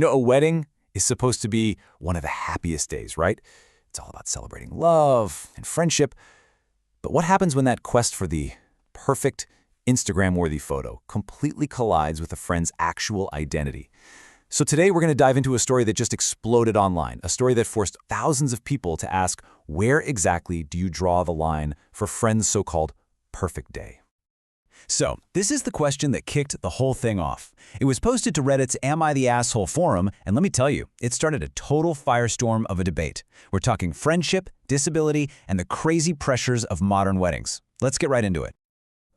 A wedding is supposed to be one of the happiest days, right? It's all about celebrating love and friendship. But what happens when that quest for the perfect Instagram-worthy photo completely collides with a friend's actual identity? So today we're going to dive into a story that just exploded online, a story that forced thousands of people to ask, where exactly do you draw the line for friends' so-called perfect day? So, this is the question that kicked the whole thing off. It was posted to Reddit's Am I the Asshole forum, and let me tell you, it started a total firestorm of a debate. We're talking friendship, disability, and the crazy pressures of modern weddings. Let's get right into it.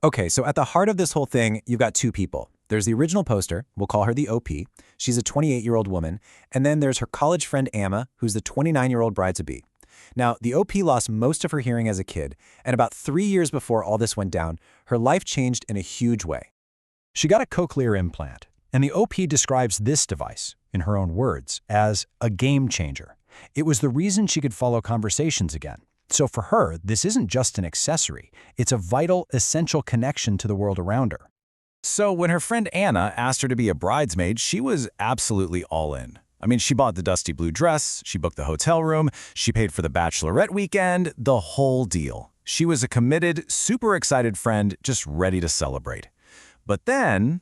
Okay, so at the heart of this whole thing, you've got two people. There's the original poster, we'll call her the OP. She's a 28-year-old woman. And then there's her college friend Amma, who's the 29-year-old bride-to-be. Now, the OP lost most of her hearing as a kid, and about 3 years before all this went down, her life changed in a huge way. She got a cochlear implant, and the OP describes this device, in her own words, as a game changer. It was the reason she could follow conversations again. So for her, this isn't just an accessory. It's a vital, essential connection to the world around her. So when her friend Anna asked her to be a bridesmaid, she was absolutely all in. I mean, she bought the dusty blue dress, she booked the hotel room, she paid for the bachelorette weekend, the whole deal. She was a committed, super excited friend just ready to celebrate. But then...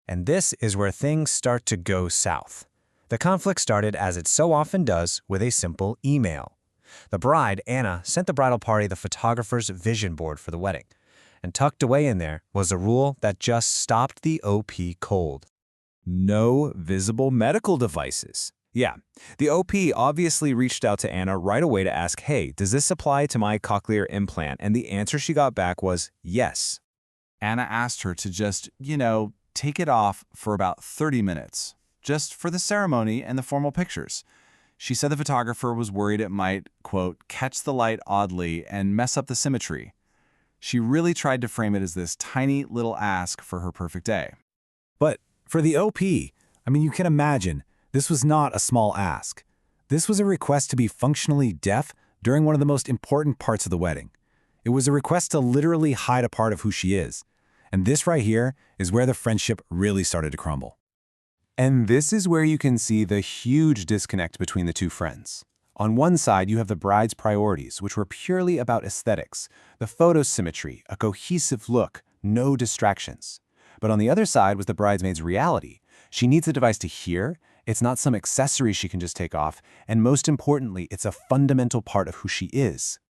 And this is where things start to go south. The conflict started, as it so often does, with a simple email. The bride, Anna, sent the bridal party the photographer's vision board for the wedding. And tucked away in there was a rule that just stopped the OP cold. No visible medical devices. Yeah, the OP obviously reached out to Anna right away to ask, hey, does this apply to my cochlear implant? And the answer she got back was yes. Anna asked her to just, take it off for about 30 minutes, just for the ceremony and the formal pictures. She said the photographer was worried it might, quote, catch the light oddly and mess up the symmetry. She really tried to frame it as this tiny little ask for her perfect day. But for the OP, you can imagine, this was not a small ask. This was a request to be functionally deaf during one of the most important parts of the wedding. It was a request to literally hide a part of who she is. And this right here is where the friendship really started to crumble. And this is where you can see the huge disconnect between the two friends. On one side, you have the bride's priorities, which were purely about aesthetics, the photo symmetry, a cohesive look, no distractions. But on the other side was the bridesmaid's reality. She needs a device to hear, it's not some accessory she can just take off, and most importantly, it's a fundamental part of who she is.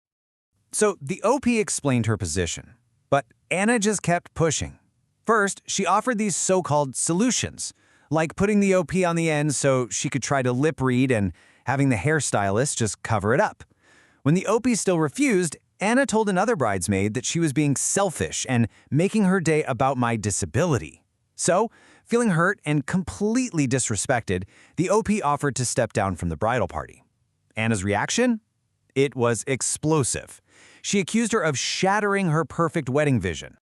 So the OP explained her position, but Anna just kept pushing. First, she offered these so-called solutions, like putting the OP on the end so she could try to lip read and having the hairstylist just cover it up. When the OP still refused, Anna told another bridesmaid that she was being selfish and making her day about my disability. So, feeling hurt and completely disrespected, the OP offered to step down from the bridal party. Anna's reaction? It was explosive. She accused her of shattering her perfect wedding vision.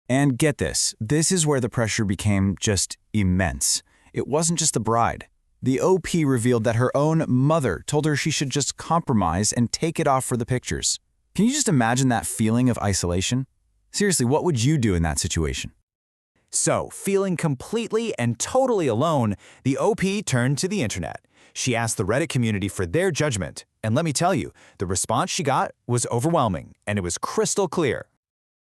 And get this is where the pressure became just immense. It wasn't just the bride. The OP revealed that her own mother told her she should just compromise and take it off for the pictures. Can you just imagine that feeling of isolation? Seriously, what would you do in that situation? So, feeling completely and totally alone, the OP turned to the internet. She asked the Reddit community for their judgment, and let me tell you, the response she got was overwhelming, and it was crystal clear.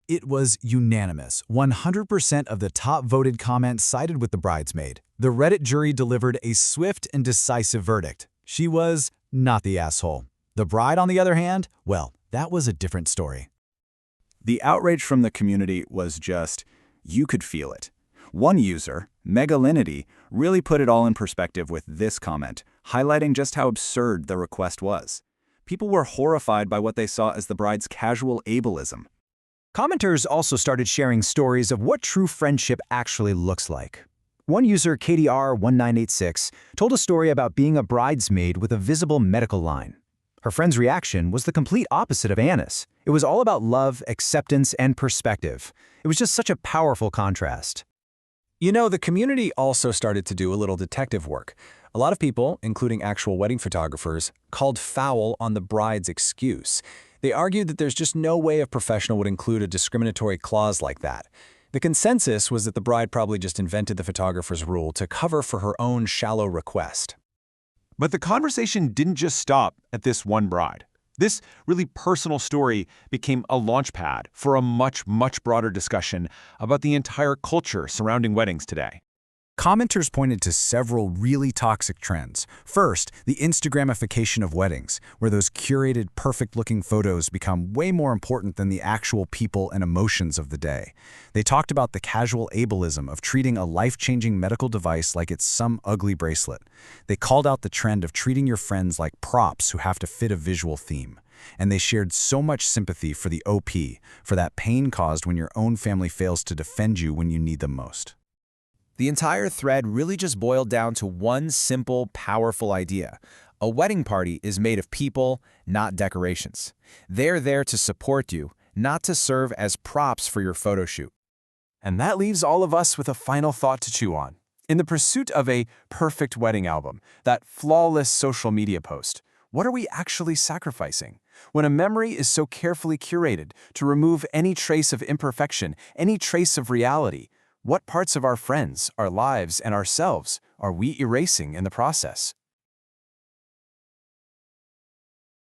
It was unanimous. 100% of the top voted comments sided with the bridesmaid. The Reddit jury delivered a swift and decisive verdict. She was not the asshole. The bride, on the other hand, well, that was a different story. The outrage from the community was just, you could feel it. One user, Megalinity, really put it all in perspective with this comment, highlighting just how absurd the request was. People were horrified by what they saw as the bride's casual ableism. Commenters also started sharing stories of what true friendship actually looks like. One user, KDR1986, told a story about being a bridesmaid with a visible medical line. Her friend's reaction was the complete opposite of Anna's. It was all about love, acceptance, and perspective. It was just such a powerful contrast. The community also started to do a little detective work. A lot of people, including actual wedding photographers, called foul on the bride's excuse. They argued that there's just no way a professional would include a discriminatory clause like that. The consensus was that the bride probably just invented the photographer's rule to cover for her own shallow request. But the conversation didn't just stop at this one bride. This really personal story became a launchpad for a much, much broader discussion about the entire culture surrounding weddings today. Commenters pointed to several really toxic trends. First, the Instagramification of weddings, where those curated, perfect-looking photos become way more important than the actual people and emotions of the day. They talked about the casual ableism of treating a life-changing medical device like it's some ugly bracelet. They called out the trend of treating your friends like props who have to fit a visual theme. And they shared so much sympathy for the OP, for that pain caused when your own family fails to defend you when you need them most. The entire thread really just boiled down to one simple, powerful idea. A wedding party is made of people, not decorations. They're there to support you, not to serve as props for your photo shoot. And that leaves all of us with a final thought to chew on. In the pursuit of a perfect wedding album, that flawless social media post, what are we actually sacrificing? When a memory is so carefully curated to remove any trace of imperfection, any trace of reality, what parts of our friends, our lives, and ourselves are we erasing in the process?